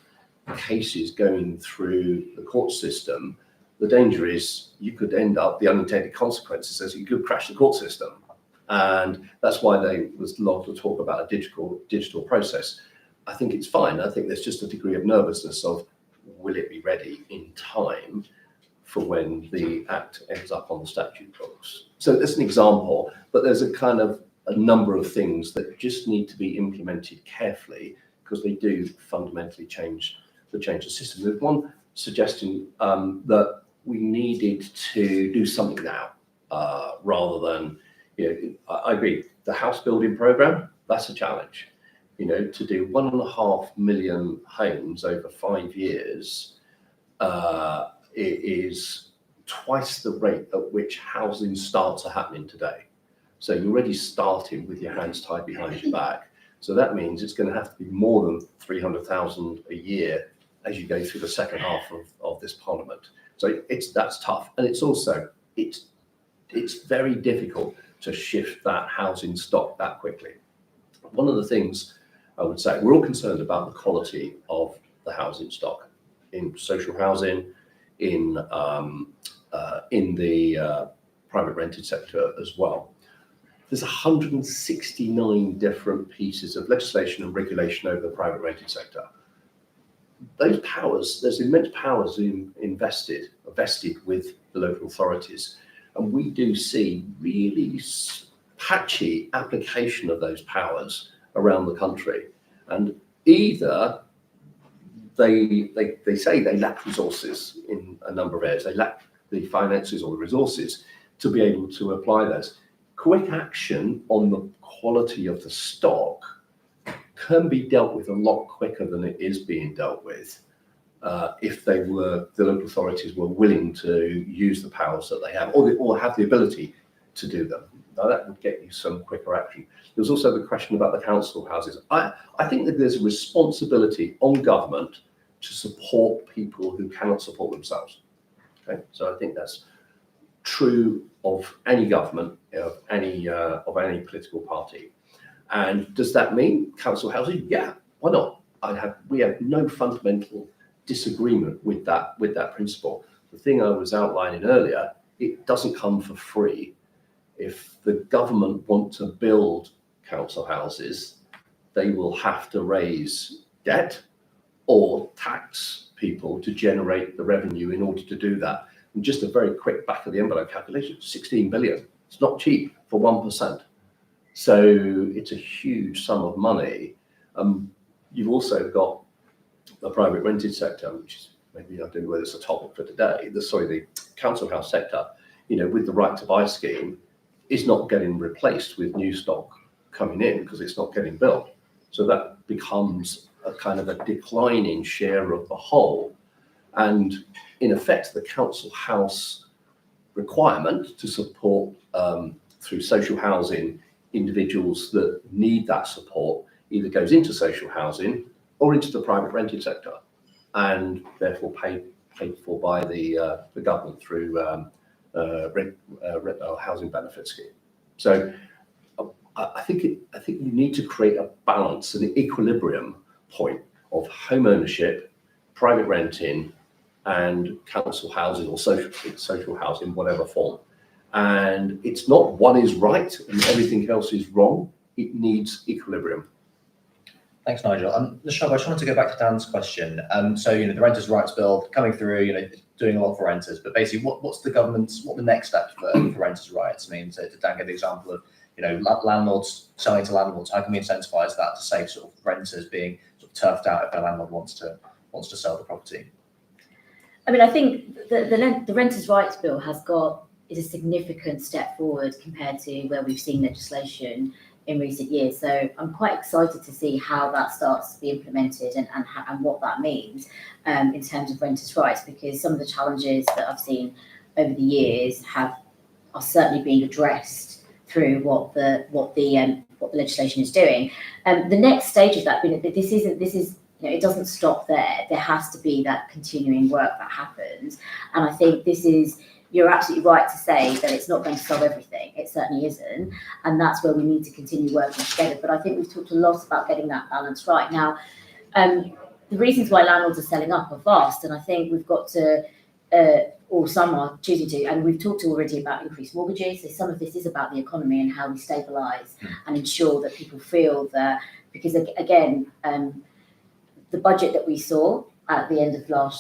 cases going through the court system, the danger is you could end up, the unintended consequences is you could crash the court system. And that's why there was a lot of talk about a digital process. I think it's fine. I think there's just a degree of nervousness of, will it be ready in time for when the Act ends up on the statute books? So that's an example, but there's a number of things that just need to be implemented carefully, because they do fundamentally change the system. There's one suggestion that we needed to do something now, rather than, I agree, the house building programme, that's a challenge. To do 1.5 million homes over 5 years, it is twice the rate at which housing starts are happening today. So you're already starting with your hands tied behind your back. So that means it's going to have to be more than 300,000 a year as you go through the second half of this parliament. So that's tough. And it's also, it's very difficult to shift that housing stock that quickly. One of the things I would say, we're all concerned about the quality of the housing stock in social housing, in the private rented sector as well. There's 169 different pieces of legislation and regulation over the private rented sector. Those powers, there's immense powers vested with the local authorities. And we do see really patchy application of those powers around the country. And either they say they lack resources in a number of areas, they lack the finances or the resources to be able to apply those. Quick action on the quality of the stock can be dealt with a lot quicker than it is being dealt with if the local authorities were willing to use the powers that they have, or have the ability to do them. Now that would get you some quicker action. There's also the question about the council houses. I think that there's a responsibility on government to support people who cannot support themselves. Okay, so I think that's true of any government, of any political party. And does that mean council housing? Yeah, why not? We have no fundamental disagreement with that principle. The thing I was outlining earlier, it doesn't come for free. If the government want to build council houses, they will have to raise debt or tax people to generate the revenue in order to do that. And just a very quick back of the envelope calculation, 16 billion. It's not cheap for 1%. So it's a huge sum of money. You've also got the private rented sector, which is, maybe I don't know whether it's a topic for today, the council house sector, with the right to buy scheme, is not getting replaced with new stock coming in because it's not getting built. So that becomes a kind of a declining share of the whole. And in effect, the council house requirement to support through social housing individuals that need that support either goes into social housing or into the private rented sector, and therefore paid for by the government through housing benefit scheme. So I think you need to create a balance, an equilibrium point of home ownership, private renting, and council housing or social housing, whatever form. And it's not one is right and everything else is wrong. It needs equilibrium. Thanks, Nigel. Naushabah, I just wanted to go back to Dan's question. So, the Renters' Rights Bill coming through, doing a lot for renters, but basically, what the next steps for renters' rights? I mean, so did Dan give the example of, landlords selling to landlords? How can we incentivise that to save sort of renters being sort of turfed out if their landlord wants to sell the property? I mean, I think the Renters' Rights Bill is a significant step forward compared to where we've seen legislation in recent years. So I'm quite excited to see how that starts to be implemented and what that means in terms of renters' rights, because some of the challenges that I've seen over the years are certainly being addressed through what the legislation is doing. The next stage of that, this is it doesn't stop there. There has to be that continuing work that happens. And I think you're absolutely right to say that it's not going to solve everything. It certainly isn't. And that's where we need to continue working together. But I think we've talked a lot about getting that balance right. Now, the reasons why landlords are selling up are vast. And I think we've got to, or some are choosing to, and we've talked already about increased mortgages. So some of this is about the economy and how we stabilise and ensure that people feel that, because again, the budget that we saw at the end of trying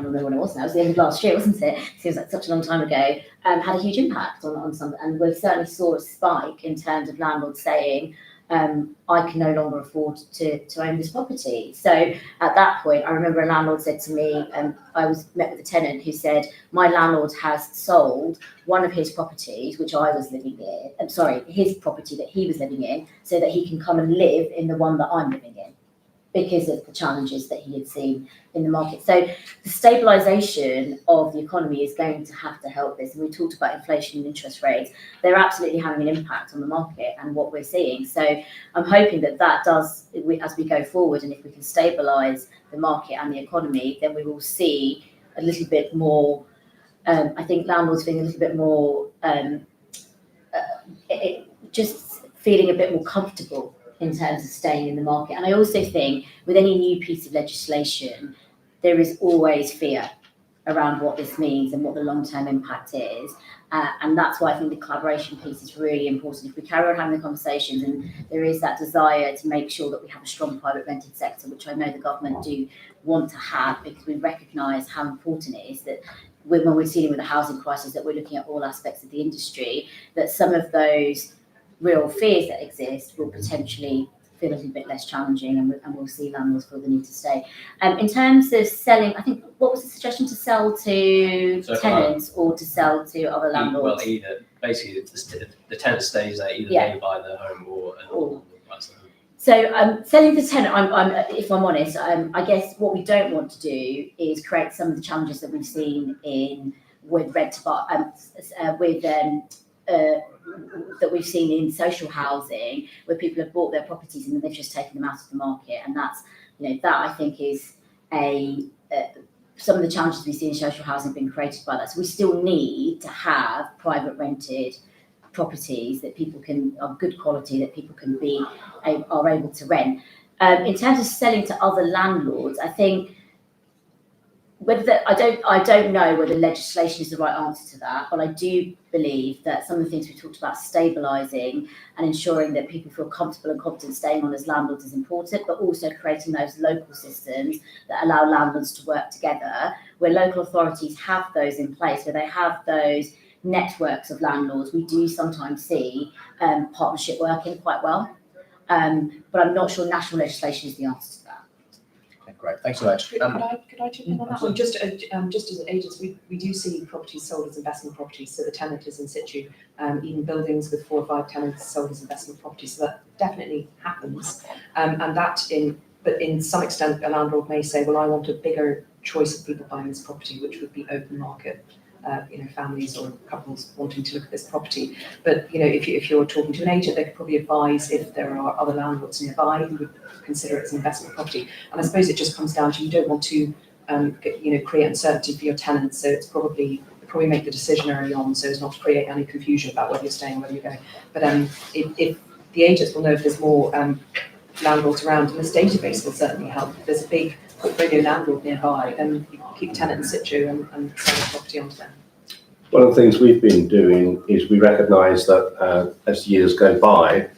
to remember when it was now, it was the end of last year, wasn't it? Seems like such a long time ago, had a huge impact on some, and we certainly saw a spike in terms of landlords saying, I can no longer afford to own this property. So at that point, I remember a landlord said to me, I met with a tenant who said, my landlord has sold one of his properties, which I was living in, his property that he was living in, so that he can come and live in the one that I'm living in, because of the challenges that he had seen in the market. So the stabilisation of the economy is going to have to help this. And we talked about inflation and interest rates. They're absolutely having an impact on the market and what we're seeing. So I'm hoping that does, as we go forward, and if we can stabilise the market and the economy, then we will see a little bit more, I think landlords being a little bit more, just feeling a bit more comfortable in terms of staying in the market. And I also think with any new piece of legislation, there is always fear around what this means and what the long-term impact is. And that's why I think the collaboration piece is really important. If we carry on having the conversations, and there is that desire to make sure that we have a strong private rented sector, which I know the government do want to have, because we recognise how important it is that when we're dealing with the housing crisis, that we're looking at all aspects of the industry, that some of those real fears that exist will potentially feel a little bit less challenging, and we'll see landlords feel the need to stay. In terms of selling, I think, what was the suggestion, to sell to tenants or to sell to other landlords? Well, either. Basically, the tenant stays there, either they buy the home or an landlord buys the home. So selling the tenant, if I'm honest, I guess what we don't want to do is create some of the challenges that we've seen with rent to buy, that we've seen in social housing, where people have bought their properties and then they've just taken them out of the market. And that's, that I think is some of the challenges we see in social housing being created by that. So we still need to have private rented properties that people of good quality, that people are able to rent. In terms of selling to other landlords, I think I don't know whether legislation is the right answer to that, but I do believe that some of the things we talked about, stabilising and ensuring that people feel comfortable and confident staying on as landlords, is important, but also creating those local systems that allow landlords to work together, where local authorities have those in place, where they have those networks of landlords. We do sometimes see partnership working quite well, but I'm not sure national legislation is the answer to that. Great, thanks so much. Could I chip in on that one? Just as agents, we do see properties sold as investment properties, so the tenant is in situ. Even buildings with 4 or 5 tenants sold as investment properties, so that definitely happens. But in some extent, a landlord may say, well, I want a bigger choice of people buying this property, which would be open market. Families or couples wanting to look at this property. But if you're talking to an agent, they could probably advise if there are other landlords nearby who would consider it as an investment property. And I suppose it just comes down to, you don't want to create uncertainty for your tenants, so it's probably make the decision early on so as not to create any confusion about whether you're staying or whether you're going. But if the agents will know if there's more landlords around, and this database will certainly help. If there's a big portfolio landlord nearby, then you can keep tenant in situ and sell the property onto them. One of the things we've been doing is we recognise that as years go by,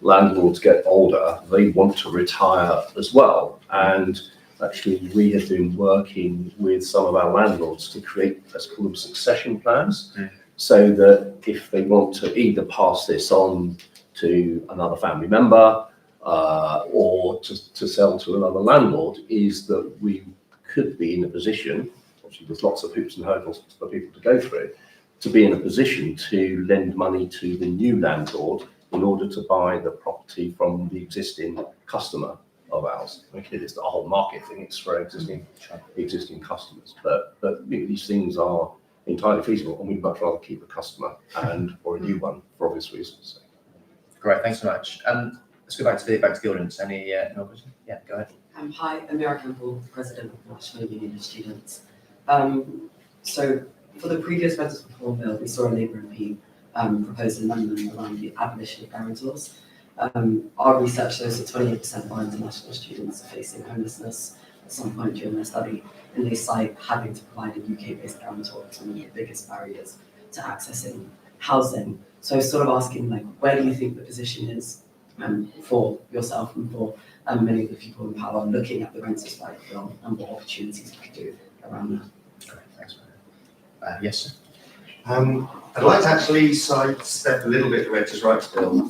landlords get older, they want to retire as well. And actually, we have been working with some of our landlords to create, let's call them, succession plans, so that if they want to either pass this on to another family member, or to sell to another landlord, is that we could be in a position, obviously there's lots of hoops and hurdles for people to go through, to be in a position to lend money to the new landlord in order to buy the property from the existing customer of ours. Okay, it's not a whole market thing, it's for existing customers. But these things are entirely feasible, and we'd much rather keep a customer or a new one for obvious reasons. Great, thanks so much. Let's go back to Gollings. Any more questions? Yeah, go ahead. Hi, Amira Campbell, President of the National Union of Students. So for the previous Renters Reform Bill, we saw a Labour MP proposed in London around the abolition of guarantors. Our research shows that 28% of our international students are facing homelessness at some point during their study, and they cite having to provide a UK-based guarantor as one of the biggest barriers to accessing housing. So I was sort of asking, like, where do you think the position is for yourself and for many of the people in power looking at the Renters' Right Bill and what opportunities we could do around that? Great, thanks. Yes, sir. I'd like to actually sidestep a little bit the Renters' Rights Bill,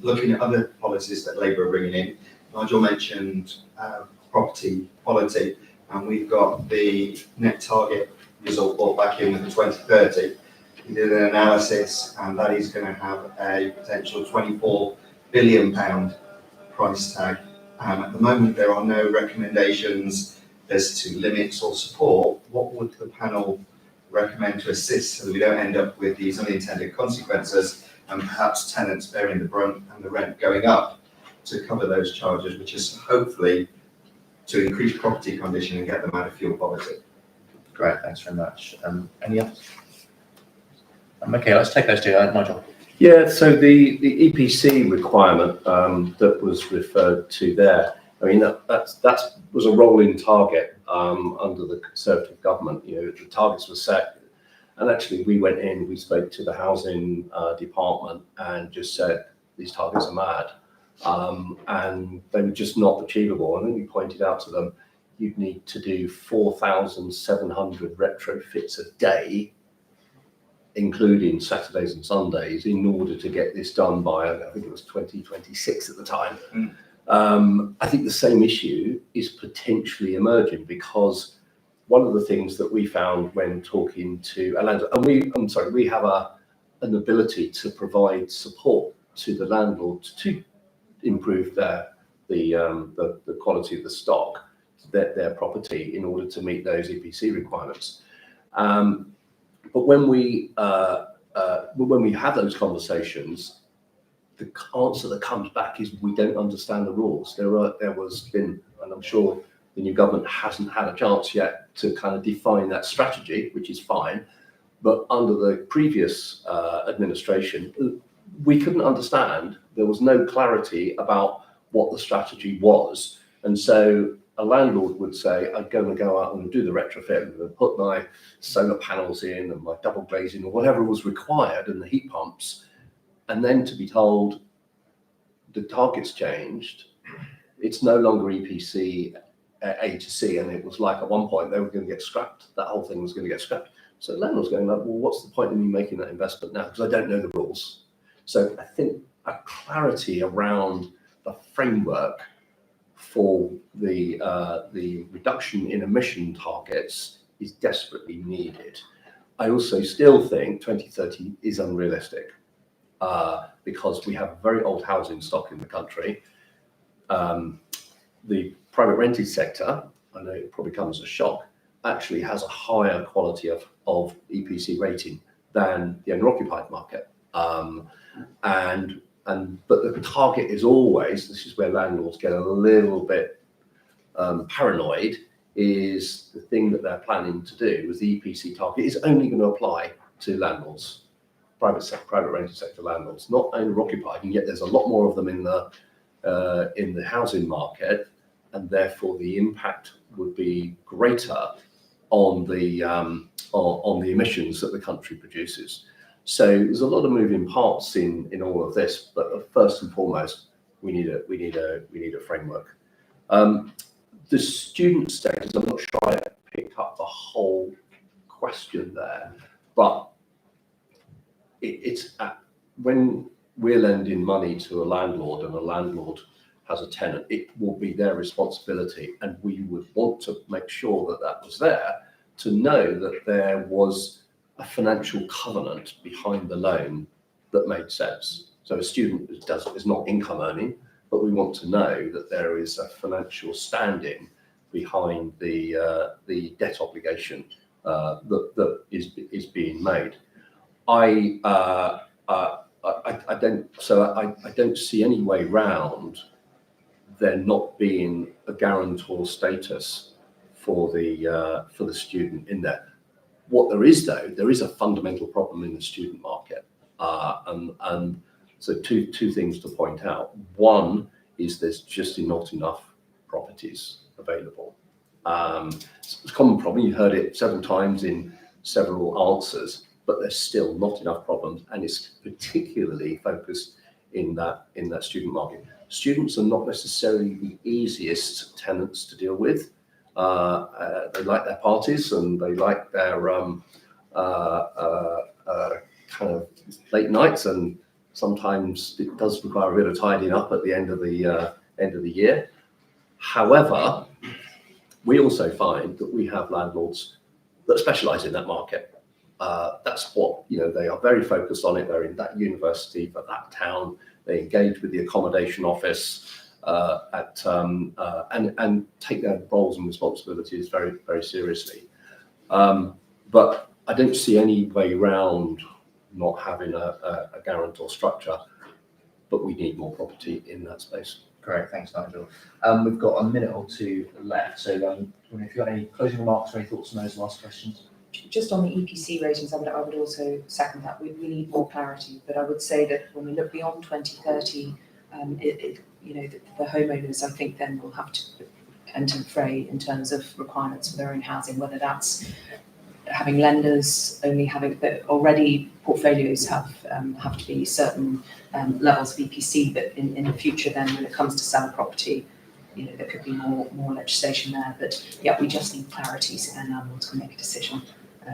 looking at other policies that Labour are bringing in. Nigel mentioned property quality, and we've got the net target result brought back in with the 2030. We did an analysis, and that is going to have a potential £24 billion price tag. At the moment, there are no recommendations as to limits or support. What would the panel recommend to assist so that we don't end up with these unintended consequences and perhaps tenants bearing the brunt and the rent going up to cover those charges, which is hopefully to increase property condition and get them out of fuel poverty? Great, thanks very much. Any others? Okay, let's take those two. Nigel. Yeah, so the EPC requirement that was referred to there, I mean, that was a rolling target under the Conservative government. You know, the targets were set, and actually we went in, we spoke to the housing department and just said, these targets are mad, and they were just not achievable. I think we pointed out to them, you'd need to do 4,700 retrofits a day, including Saturdays and Sundays, in order to get this done by, I think it was 2026 at the time. I think the same issue is potentially emerging, because one of the things that we found when talking to a landlord, and we have an ability to provide support to the landlords to improve the quality of the stock, their property, in order to meet those EPC requirements. But when we have those conversations, the answer that comes back is we don't understand the rules. There was been, and I'm sure the new government hasn't had a chance yet to kind of define that strategy, which is fine. But under the previous administration, we couldn't understand. There was no clarity about what the strategy was, and so a landlord would say, I'm going to go out and do the retrofit and put my solar panels in and my double glazing or whatever was required and the heat pumps, and then to be told the target's changed, it's no longer EPC A to C, and it was like at one point they were going to get scrapped. That whole thing was going to get scrapped. So the landlord's going like, well, what's the point of me making that investment now? Because I don't know the rules. So I think a clarity around the framework for the reduction in emission targets is desperately needed. I also still think 2030 is unrealistic because we have very old housing stock in the country. The private rented sector, I know it probably comes as a shock, actually has a higher quality of EPC rating than the owner-occupied market. But the target is always, this is where landlords get a little bit paranoid, is the thing that they're planning to do is the EPC target is only going to apply to landlords, private rented sector landlords, not owner-occupied, and yet there's a lot more of them in the housing market, and therefore the impact would be greater on the emissions that the country produces. So there's a lot of moving parts in all of this, but first and foremost, we need a framework. The student status, I'm not sure I picked up the whole question there, but it's when we're lending money to a landlord and a landlord has a tenant, it will be their responsibility, and we would want to make sure that that was there, to know that there was a financial covenant behind the loan that made sense. So a student is not income earning, but we want to know that there is a financial standing behind the debt obligation that is being made. I don't see any way round there not being a guarantor status for the student in there. What there is, though, there is a fundamental problem in the student market, and so two things to point out. One is there's just not enough properties available. It's a common problem. You've heard it several times in several answers, but there's still not enough problems, and it's particularly focused in that student market. Students are not necessarily the easiest tenants to deal with. They like their parties and they like their kind of late nights, and sometimes it does require a bit of tidying up at the end of the year. However, we also find that we have landlords that specialise in that market. That's what, they are very focused on it. They're in that university for that town. They engage with the accommodation office and take their roles and responsibilities very, very seriously. But I don't see any way around not having a guarantor structure, but we need more property in that space. Great, thanks, Nigel. We've got a minute or two left, so if you've got any closing remarks or any thoughts on those last questions. Just on the EPC ratings, I would also second that. We need more clarity, but I would say that when we look beyond 2030, the homeowners, I think, then will have to enter the fray in terms of requirements for their own housing, whether that's having lenders only having, but already portfolios have to be certain levels of EPC, but in the future then when it comes to selling property, there could be more legislation there. But yeah, we just need clarity so then landlords can make a decision.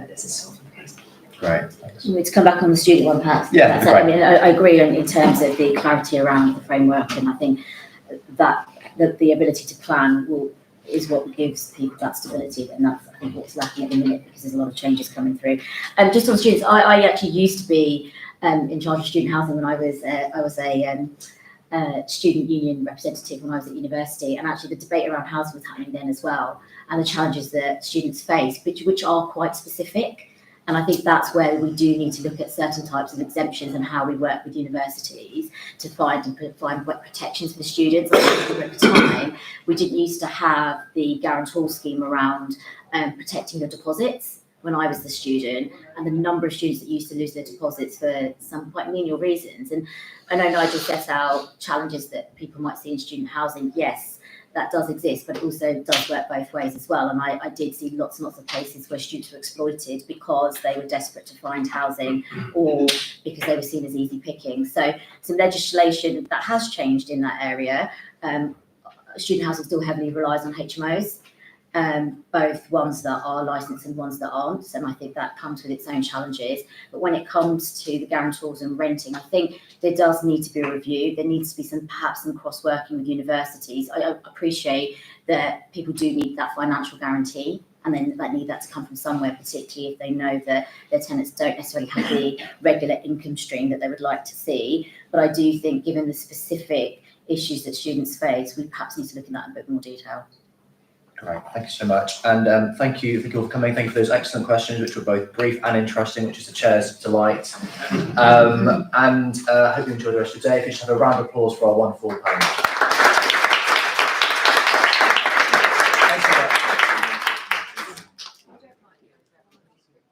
This is often the case. Great, thanks. To come back on the student one, perhaps. Yeah, I mean, I agree in terms of the clarity around the framework, and I think that the ability to plan is what gives people that stability, and that's, I think, what's lacking at the minute, because there's a lot of changes coming through. Just on students, I actually used to be in charge of student housing when I was a student union representative when I was at university, and actually the debate around housing was happening then as well, and the challenges that students face, which are quite specific. And I think that's where we do need to look at certain types of exemptions and how we work with universities to find protections for the students. I think at the time, we didn't used to have the guarantor scheme around protecting your deposits when I was the student, and the number of students that used to lose their deposits for some quite menial reasons. And I know Nigel set out challenges that people might see in student housing. Yes, that does exist, but it also does work both ways as well. And I did see lots and lots of cases where students were exploited because they were desperate to find housing or because they were seen as easy picking. So some legislation that has changed in that area. Student housing still heavily relies on HMOs, both ones that are licensed and ones that aren't. And I think that comes with its own challenges. But when it comes to the guarantors and renting, I think there does need to be a review. There needs to be perhaps some cross-working with universities. I appreciate that people do need that financial guarantee, and then they need that to come from somewhere, particularly if they know that their tenants don't necessarily have the regular income stream that they would like to see. But I do think, given the specific issues that students face, we perhaps need to look at that in a bit more detail. Great, thank you so much. And thank you all for coming. Thank you for those excellent questions, which were both brief and interesting, which is the chair's delight. And I hope you enjoyed the rest of the day. If you just have a round of applause for our wonderful panel.